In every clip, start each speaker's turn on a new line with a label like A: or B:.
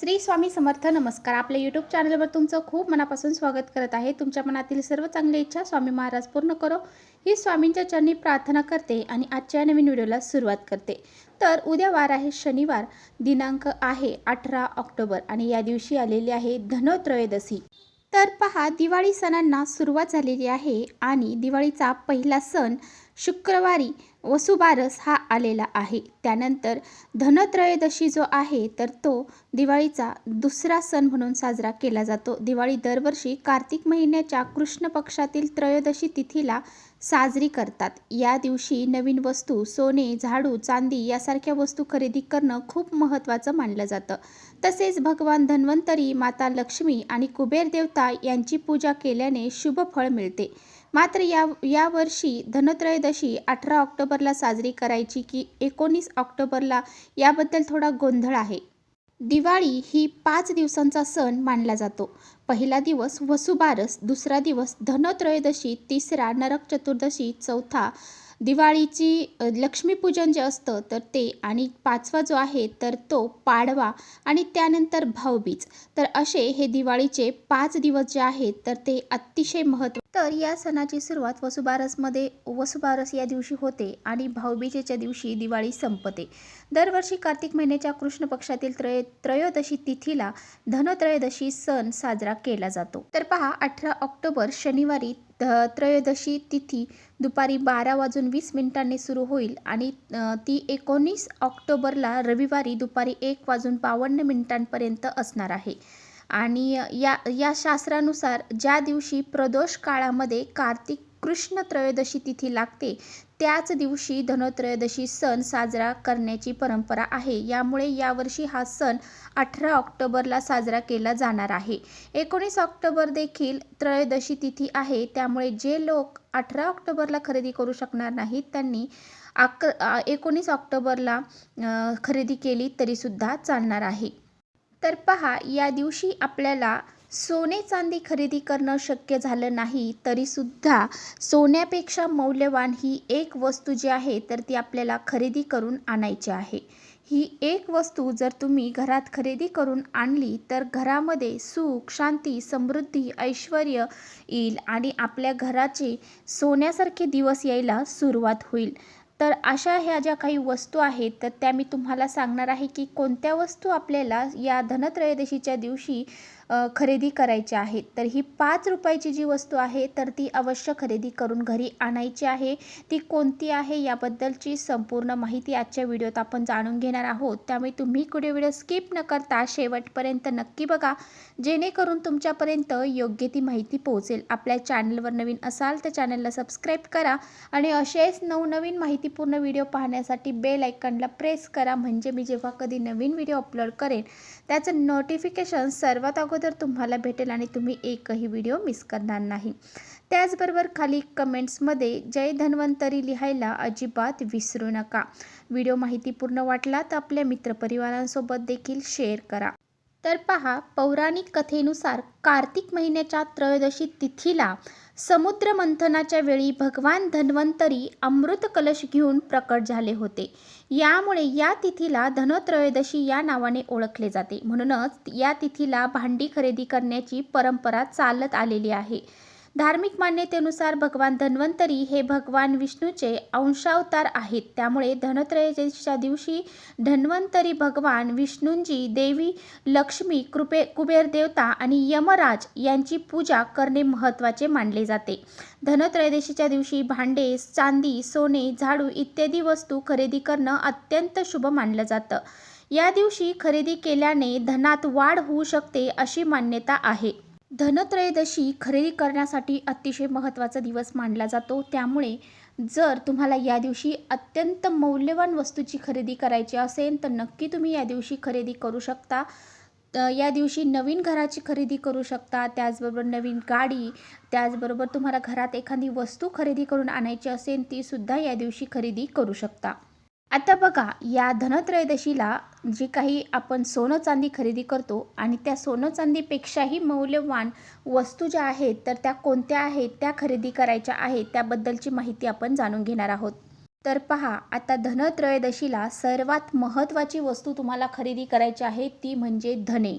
A: श्री स्वामी समर्थ. नमस्कार. आपल्या यूट्यूब चॅनलवर तुमचं खूप मनापासून स्वागत करत आहे. तुमच्या मनातील सर्व चांगली इच्छा स्वामी महाराज पूर्ण करो ही स्वामींच्या चरणी प्रार्थना करते आणि आजच्या नवीन व्हिडिओला सुरुवात करते. तर उद्या वार आहे शनिवार, दिनांक आहे 18 ऑक्टोबर आणि या दिवशी आलेली आहे धनत्रयोदशी. तर पहा, दिवाळी सणांना सुरुवात झालेली आहे आणि दिवाळीचा पहिला सण शुक्रवारी वसुबारस हा आलेला आहे. त्यानंतर धनत्रयोदशी जो आहे तर तो दिवाळीचा दुसरा सण म्हणून साजरा केला जातो. दिवाळी दरवर्षी कार्तिक महिन्याच्या कृष्ण पक्षातील त्रयोदशी तिथीला साजरी करतात. या दिवशी नवीन वस्तू, सोने, झाडू, चांदी यासारख्या वस्तू खरेदी करणं खूप महत्त्वाचं मानलं जातं. तसेच भगवान धन्वंतरी, माता लक्ष्मी आणि कुबेर देवता यांची पूजा केल्याने शुभ फळ मिळते. मात्र यावर्षी धनत्रयोदशी 18 ऑक्टोबरला साजरी करायची की 19 ऑक्टोबरला याबद्दल थोडा गोंधळ आहे. दिवाळी ही 5 दिवसांचा सण मानला जातो. पहिला दिवस वसुबारस, दुसरा दिवस धनत्रयोदशी, तिसरा नरक चतुर्दशी, चौथा दिवाळीची लक्ष्मीपूजन जे असतं तर ते, आणि पाचवा जो आहे तर तो पाडवा आणि त्यानंतर भाऊबीज. तर असे हे दिवाळीचे 5 दिवस जे आहेत तर ते अतिशय महत्त्व. तर या सणाची सुरुवात वसुबारस या दिवशी होते आणि भाऊबीजेच्या दिवशी दिवाळी संपते. दरवर्षी कार्तिक महिन्याच्या कृष्ण पक्षातील त्रयोदशी तिथीला धनत्रयोदशी सण साजरा केला जातो. तर पहा, 18 ऑक्टोबर शनिवारी त्रयोदशी तिथी दुपारी 12:20 सुरू होईल आणि ती 19 ऑक्टोबरला रविवारी दुपारी 1:52 असणार आहे. आणि या शास्त्रानुसार ज्या दिवशी प्रदोष काळामध्ये कार्तिक कृष्ण त्रयोदशी तिथी लागते त्याच दिवशी धनत्रयोदशी सण साजरा करण्याची परंपरा आहे. यामुळे यावर्षी हा सण 18 ऑक्टोबरला साजरा केला जाणार आहे. 19 ऑक्टोबर देखील त्रयोदशी तिथी आहे. त्यामुळे जे लोक 18 ऑक्टोबरला खरेदी करू शकणार नाहीत त्यांनी 19 ऑक्टोबरला खरेदी केली तरीसुद्धा चालणार आहे. तर पहा, या दिवशी आपल्याला सोने चांदी खरेदी करणं शक्य झालं नाही तरीसुद्धा सोन्यापेक्षा मौल्यवान ही एक वस्तू जी आहे तर ती आपल्याला खरेदी करून आणायची आहे. ही एक वस्तू जर तुम्ही घरात खरेदी करून आणली तर घरामध्ये सुख, शांती, समृद्धी, ऐश्वर्य येईल आणि आपल्या घराचे सोन्यासारखे दिवस यायला सुरुवात होईल. तर अशा ह्या ज्या काही वस्तू आहेत तर त्या मी तुम्हाला सांगणार आहे की कोणत्या वस्तू आपल्याला या धनत्रयोदशीच्या दिवशी खरेदी करायची आहेत. तर ही 5 रुपयाची जी वस्तू आहे तर ती अवश्य खरेदी करून घरी आणायची आहे. ती कोणती आहे याबद्दलची संपूर्ण माहिती आजच्या व्हिडिओत आपण जाणून घेणार आहोत. त्यामुळे तुम्ही व्हिडिओ स्किप न करता शेवटपर्यंत नक्की बघा, जेणेकरून तुमच्यापर्यंत योग्य ती माहिती पोहोचेल. आपल्या चॅनलवर नवीन असाल तर चॅनलला सबस्क्राईब करा आणि असेच नवनवीन माहितीपूर्ण व्हिडिओ पाहण्यासाठी बेल आयकॉनला प्रेस करा, म्हणजे मी जेव्हा कधी नवीन व्हिडिओ अपलोड करेन त्याचं नोटिफिकेशन सर्वात अगोदर तुम्हाला भेटेल आणि तुम्ही एकही व्हिडिओ मिस करणार नाही. त्याचबरोबर खाली कमेंट्समध्ये जय धन्वंतरी लिहायला अजिबात विसरू नका. व्हिडिओ माहितीपूर्ण वाटला तर आपल्या मित्रपरिवारांसोबत देखील शेअर करा. तर पहा, पौराणिक कथेनुसार कार्तिक महिन्याच्या त्रयोदशी तिथीला समुद्र मंथनाच्या वेळी भगवान धन्वंतरी अमृत कलश घेऊन प्रकट झाले होते. यामुळे या तिथीला धनत्रयोदशी या नावाने ओळखले जाते. म्हणूनच या तिथीला भांडी खरेदी करण्याची परंपरा चालत आलेली आहे. धार्मिक मान्यतेनुसार भगवान धन्वंतरी हे भगवान विष्णूचे अंशावतार आहेत. त्यामुळे धनत्रयोदशीच्या दिवशी धन्वंतरी भगवान विष्णूंची, देवी लक्ष्मी, कुबेर देवता आणि यमराज यांची पूजा करणे महत्त्वाचे मानले जाते. धनत्रयोदशीच्या दिवशी भांडे, चांदी, सोने, झाडू इत्यादी वस्तू खरेदी करणं अत्यंत शुभ मानलं जातं. या दिवशी खरेदी केल्याने धनात वाढ होऊ शकते अशी मान्यता आहे. धनत्रयोदशी खरेदी करण्यासाठी अतिशय महत्त्वाचा दिवस मानला जातो. त्यामुळे जर तुम्हाला या दिवशी अत्यंत मौल्यवान वस्तूची खरेदी करायची असेल तर नक्की तुम्ही या दिवशी खरेदी करू शकता. या दिवशी नवीन घराची खरेदी करू शकता, त्याचबरोबर नवीन गाडी, त्याचबरोबर तुम्हाला घरात एखादी वस्तू खरेदी करून आणायची असेल तीसुद्धा या दिवशी खरेदी करू शकता. आता बघा, या धनत्रयोदशीला जे काही आपण सोनं चांदी खरेदी करतो आणि त्या सोनं चांदीपेक्षाही मौल्यवान वस्तू ज्या आहेत तर त्या कोणत्या आहेत, त्या खरेदी करायच्या आहेत त्याबद्दलची माहिती आपण जाणून घेणार आहोत. तर पहा, आता धनत्रयोदशीला सर्वात महत्त्वाची वस्तू तुम्हाला खरेदी करायची आहे, ती म्हणजे धने.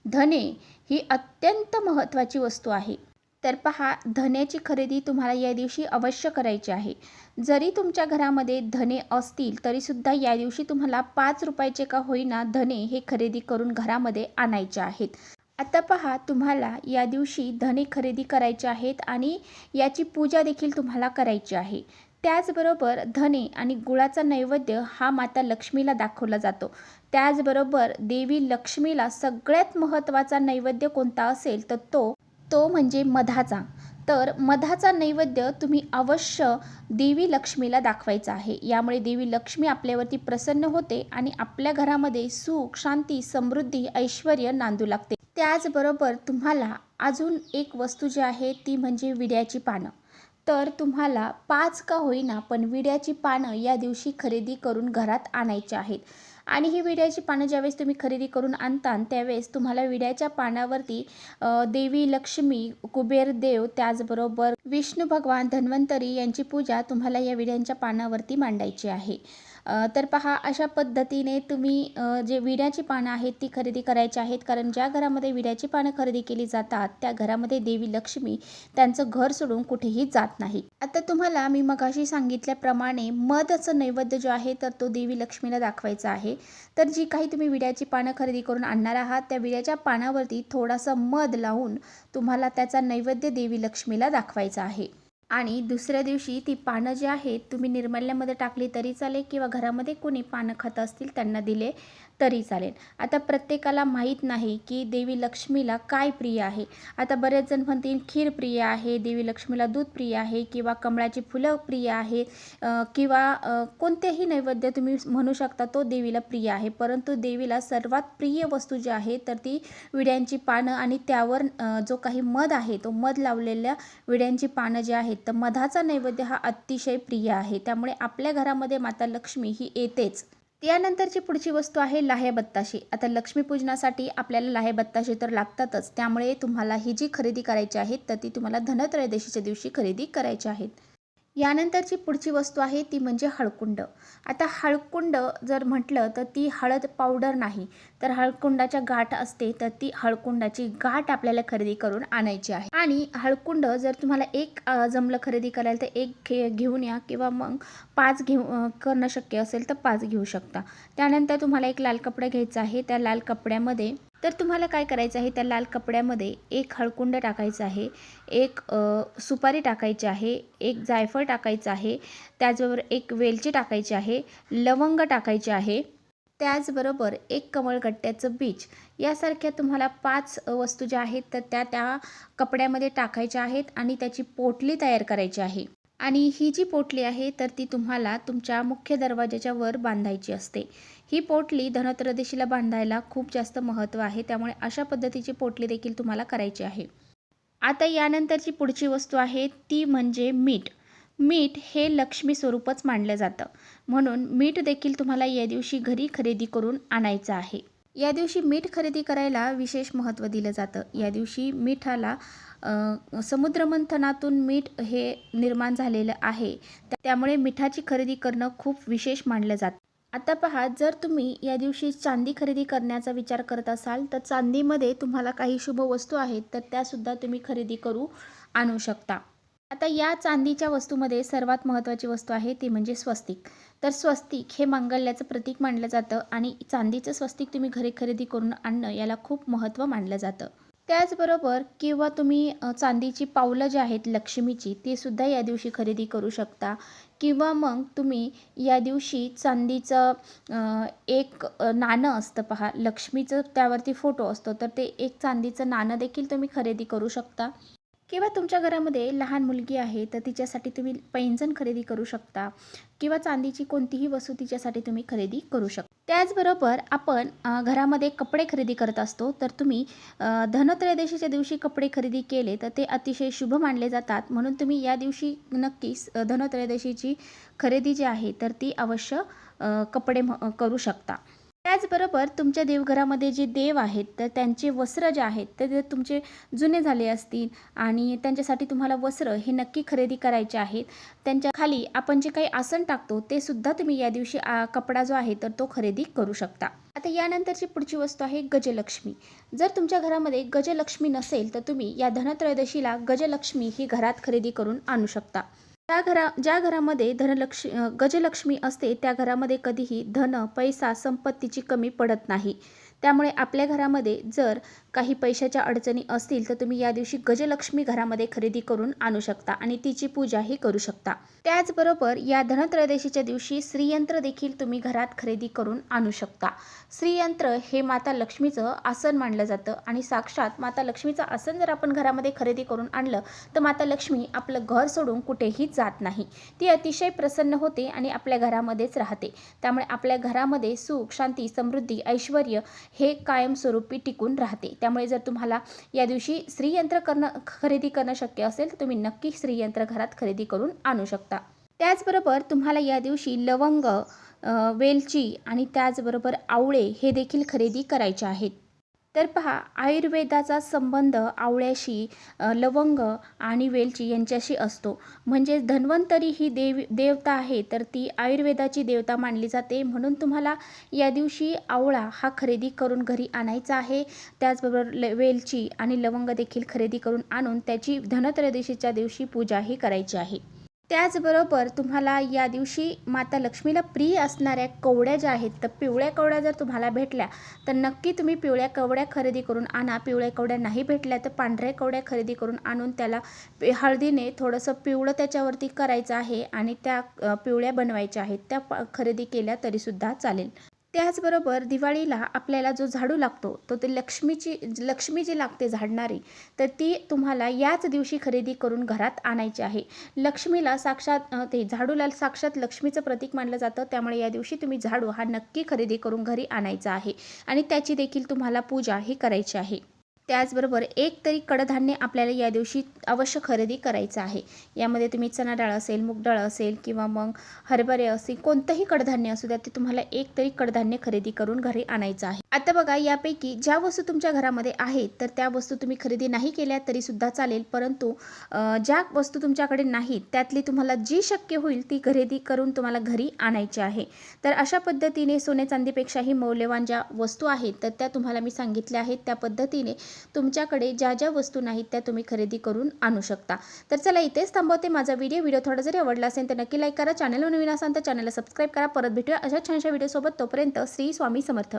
A: धने ही अत्यंत महत्त्वाची वस्तू आहे. तर पहा, धन्याची खरेदी तुम्हाला या दिवशी अवश्य करायची आहे. जरी तुमच्या घरामध्ये धने असतील तरीसुद्धा या दिवशी तुम्हाला ₹5 का होईना धने हे खरेदी करून घरामध्ये आणायचे आहेत. आता पहा, तुम्हाला या दिवशी धने खरेदी करायचे आहेत आणि याची पूजा देखील तुम्हाला करायची आहे. त्याचबरोबर धने आणि गुळाचा नैवेद्य हा माता लक्ष्मीला दाखवला जातो. त्याचबरोबर देवी लक्ष्मीला सगळ्यात महत्त्वाचा नैवेद्य कोणता असेल तर तो म्हणजे मधाचा. तर मधाचा नैवेद्य तुम्ही अवश्य देवी लक्ष्मीला दाखवायचा आहे. यामुळे देवी लक्ष्मी आपल्यावरती प्रसन्न होते आणि आपल्या घरामध्ये सुख, शांती, समृद्धी, ऐश्वर्य नांदू लागते. त्याचबरोबर तुम्हाला अजून एक वस्तू जी आहे ती म्हणजे विड्याची पानं. तर तुम्हाला 5 का होईना पण विड्याची पानं या दिवशी खरेदी करून घरात आणायची आहेत. आणि ही विड्याची पानं ज्यावेळेस तुम्ही खरेदी करून आणता त्यावेळेस तुम्हाला विड्याच्या पानावरती देवी लक्ष्मी, कुबेर देव, त्याचबरोबर विष्णू भगवान, धन्वंतरी यांची पूजा तुम्हाला या विड्यांच्या पानावरती मांडायची आहे. तर पहा, अशा पद्धतीने तुम्ही जे विड्याची पानं आहेत ती खरेदी करायची आहेत. कारण ज्या घरामध्ये विड्याची पानं खरेदी केली जातात त्या घरामध्ये देवी लक्ष्मी त्यांचं घर सोडून कुठेही जात नाही. आता तुम्हाला मी मगाशी सांगितल्याप्रमाणे मधाचं नैवेद्य जो आहे तर तो देवी लक्ष्मीला दाखवायचा आहे. तर जी काही तुम्ही विड्याची पानं खरेदी करून आणणार आहात त्या विड्याच्या पानावरती थोडासा मध लावून तुम्हाला त्याचा नैवेद्य देवी लक्ष्मीला दाखवायचा आहे. आणि दुसऱ्या दिवशी ती पानं जी आहेत तुम्ही निर्माल्यामध्ये टाकली तरी चालेल किंवा घरामध्ये कोणी पानं खात असतील त्यांना दिले तरी चालेल. आता प्रत्येकाला माहीत नाही की देवी लक्ष्मीला काय प्रिय आहे. आता बरेच जण म्हणतील खीर प्रिय आहे, देवी लक्ष्मीला दूध प्रिय आहे किंवा कमळाची फुलं प्रिय आहे किंवा कोणतेही नैवेद्य तुम्ही म्हणू शकता तो देवीला प्रिय आहे. परंतु देवीला सर्वात प्रिय वस्तू जी आहे तर ती विड्यांची पानं आणि त्यावर जो काही मध आहे तो मध लावलेल्या विड्यांची पानं जी आहेत तर मधाचा नैवेद्य हा अतिशय प्रिय आहे. त्यामुळे आपल्या घरामध्ये माता लक्ष्मी ही येतेच. त्यानंतरची पुढची वस्तू आहे लाह्या बत्ताशे. आता लक्ष्मीपूजनासाठी आपल्याला लाह्या बत्ताशे तर लागतातच. त्यामुळे तुम्हाला ही जी खरेदी करायची आहे तर ती तुम्हाला धनत्रयोदशीच्या दिवशी खरेदी करायची आहेत. यानंतरची पुढची वस्तू आहे ती म्हणजे हळकुंड. आता हळकुंड जर म्हटलं तर ती हळद पावडर नाही तर हळकुंडाच्या गाठ असते तर ती हळकुंडाची गाठ आपल्याला खरेदी करून आणायची आहे. आणि हळकुंड जर तुम्हाला एक जमलं खरेदी करायला तर एक घेऊन या किंवा मग 5 करणं शक्य असेल तर 5 घेऊ शकता. त्यानंतर तुम्हाला एक लाल कपडा घ्यायचा आहे. त्या लाल कपड्यामध्ये तर तुम्हाला काय करायचं आहे, त्या लाल कपड्यामध्ये एक हळकुंड टाकायचं आहे, एक सुपारी टाकायची आहे, एक जायफळ टाकायचं आहे, त्याचबरोबर एक वेलची टाकायची आहे, लवंग टाकायचे आहे, त्याचबरोबर एक कमळगट्ट्याचं बीज. यासारख्या तुम्हाला 5 वस्तू ज्या आहेत तर त्या कपड्यामध्ये टाकायच्या आहेत आणि त्याची पोटली तयार करायची आहे. आणि ही जी पोटली आहे तर ती तुम्हाला तुमच्या मुख्य दरवाजाच्या वर बांधायची असते. ही पोटली धनत्रयोदशीला बांधायला खूप जास्त महत्त्व आहे. त्यामुळे अशा पद्धतीची पोटली देखील तुम्हाला करायची आहे. आता यानंतरची पुढची वस्तू आहे ती म्हणजे मीठ. मीठ हे लक्ष्मी स्वरूपच मानलं जातं. म्हणून मीठ देखील तुम्हाला या दिवशी घरी खरेदी करून आणायचं आहे. या दिवशी मीठ खरेदी करायला विशेष महत्त्व दिलं जातं. या दिवशी मिठाला समुद्रमंथनातून मीठ हे निर्माण झालेलं आहे. त्यामुळे मिठाची खरेदी करणं खूप विशेष मानलं जातं. आता पहा, जर तुम्ही या दिवशी चांदी खरेदी करण्याचा विचार करत असाल तर चांदीमध्ये तुम्हाला काही शुभ वस्तू आहेत तर त्यासुद्धा तुम्ही खरेदी करू आणू शकता. आता या चांदीच्या वस्तूमध्ये सर्वात महत्त्वाची वस्तू आहे ती म्हणजे स्वस्तिक. तर स्वस्तिक हे मांगल्याचं प्रतीक मानलं जातं आणि चांदीचं स्वस्तिक तुम्ही घरी खरेदी करून आणणं याला खूप महत्त्व मानलं जातं. त्याचबरोबर किंवा तुम्ही चांदीची पावलं जी आहेत लक्ष्मीची ती सुद्धा या दिवशी खरेदी करू शकता. किंवा मग तुम्ही या दिवशी चांदीचं एक नाणं असतं पहा, लक्ष्मीचं त्यावरती फोटो असतो तर ते एक चांदीचं नाणं देखील तुम्ही खरेदी करू शकता. किंवा तुमच्या घरामध्ये लहान मुलगी आहे तर तिच्यासाठी तुम्ही पैंजण खरेदी करू शकता किंवा चांदीची कोणतीही वस्तू तिच्यासाठी तुम्ही खरेदी करू शकता. त्याचबरोबर आपण घरामध्ये कपडे खरेदी करत असतो तर तुम्ही धनत्रयोदशीच्या दिवशी कपडे खरेदी केले तर ते अतिशय शुभ मानले जातात. म्हणून तुम्ही या दिवशी नक्कीच धनत्रयोदशीची खरेदी जी आहे तर ती अवश्य कपडे करू शकता. त्याचबरोबर तुमच्या देवघरामध्ये जे देव आहेत तर त्यांचे वस्त्र जे आहेत तर ते तुमचे जुने झाले असतील आणि त्यांच्यासाठी तुम्हाला वस्त्र हे नक्की खरेदी करायचे आहेत. त्यांच्या खाली आपण जे काही आसन टाकतो ते सुद्धा तुम्ही या दिवशी कपडा जो आहे तर तो खरेदी करू शकता. आता यानंतरची पुढची वस्तू आहे गजलक्ष्मी. जर तुमच्या घरामध्ये गजलक्ष्मी नसेल तर तुम्ही या धनत्रयोदशीला गजलक्ष्मी ही घरात खरेदी करून आणू शकता. ज्या घरामध्ये गजलक्ष्मी असते त्या घरामध्ये कधीही धन, पैसा, संपत्तीची कमी पडत नाही. त्यामुळे आपल्या घरामध्ये जर काही पैशाच्या अडचणी असतील तर तुम्ही या दिवशी गजलक्ष्मी घरामध्ये खरेदी करून आणू शकता आणि तिची पूजाही करू शकता. त्याचबरोबर या धनत्रयोदशीच्या दिवशी श्रीयंत्र देखील तुम्ही घरात खरेदी करून आणू शकता. श्रीयंत्र हे माता लक्ष्मीचं आसन मानलं जातं आणि साक्षात माता लक्ष्मीचं आसन जर आपण घरामध्ये खरेदी करून आणलं तर माता लक्ष्मी आपलं घर सोडून कुठेही जात नाही. ती अतिशय प्रसन्न होते आणि आपल्या घरामध्येच राहते. त्यामुळे आपल्या घरामध्ये सुख, शांती, समृद्धी, ऐश्वर्य हे कायमस्वरूपी टिकून राहते. त्यामुळे जर तुम्हाला या दिवशी श्रीयंत्र खरेदी करणं शक्य असेल तर तुम्ही नक्की श्रीयंत्र घरात खरेदी करून आणू शकता. त्याचबरोबर तुम्हाला या दिवशी लवंग, वेलची आणि त्याचबरोबर आवळे हे देखील खरेदी करायचे आहेत. तर पहा, आयुर्वेदाचा संबंध आवळ्याशी, लवंग आणि वेलची यांच्याशी असतो. म्हणजे धन्वंतरी ही देवता आहे तर ती आयुर्वेदाची देवता मानली जाते. म्हणून तुम्हाला या दिवशी आवळा हा खरेदी करून घरी आणायचा आहे. त्याचबरोबर वेलची आणि लवंग देखील खरेदी करून आणून त्याची धनत्रयोदशीच्या दिवशी पूजाही करायची आहे. त्याचबरोबर तुम्हाला या दिवशी माता लक्ष्मीला प्रिय असणाऱ्या कवड्या ज्या आहेत तर पिवळ्या कवड्या जर तुम्हाला भेटल्या तर नक्की तुम्ही पिवळ्या कवड्या खरेदी करून आणा. पिवळ्या कवड्या नाही भेटल्या तर पांढऱ्या कवड्या खरेदी करून आणून त्याला हळदीने थोडंसं पिवळं त्याच्यावरती करायचं आहे आणि त्या पिवळ्या बनवायच्या आहेत. त्या खरेदी केल्या तरीसुद्धा चालेल. त्याचबरोबर दिवाळीला आपल्याला जो झाडू लागतो तो ते लक्ष्मी जी लागते झाडणारी तर ती तुम्हाला याच दिवशी खरेदी करून घरात आणायची आहे. लक्ष्मीला साक्षात झाडूला साक्षात लक्ष्मीचं प्रतीक मानलं जातं. त्यामुळे या दिवशी तुम्ही झाडू हा नक्की खरेदी करून घरी आणायचा आहे आणि त्याची देखील तुम्हाला पूजा ही करायची आहे. त्याचबरोबर एक तरी कडधान्य आपल्याला या दिवशी अवश्य खरेदी करायचं आहे. यामध्ये तुम्ही चणा डाळ असेल, मूग डाळ असेल किंवा मग हरभरे असेल, कोणतंही कडधान्य असू द्या ते तुम्हाला एक तरी कडधान्य खरेदी करून घरी आणायचं आहे. आता बघा, यापैकी ज्या वस्तू तुमच्या घरामध्ये आहेत तर त्या वस्तू तुम्ही खरेदी नाही केल्या तरीसुद्धा चालेल. परंतु ज्या वस्तू तुमच्याकडे नाहीत त्यातली तुम्हाला जी शक्य होईल ती खरेदी करून तुम्हाला घरी आणायची आहे. तर अशा पद्धतीने सोने चांदीपेक्षाही मौल्यवान ज्या वस्तू आहेत तर त्या तुम्हाला मी सांगितल्या आहेत. त्या पद्धतीने तुमच्याकडे ज्या ज्या वस्तू नाहीत त्या तुम्ही खरेदी करून आणू शकता. तर चला इथेच थांबवते माझा व्हिडिओ थोडा जरी आवडला असेल तर नक्की लाईक करा. चॅनलवर नवीन असाल तर चॅनलला सबस्क्राईब करा. परत भेटूया अशा छानशा व्हिडिओसोबत. तोपर्यंत श्री स्वामी समर्थ.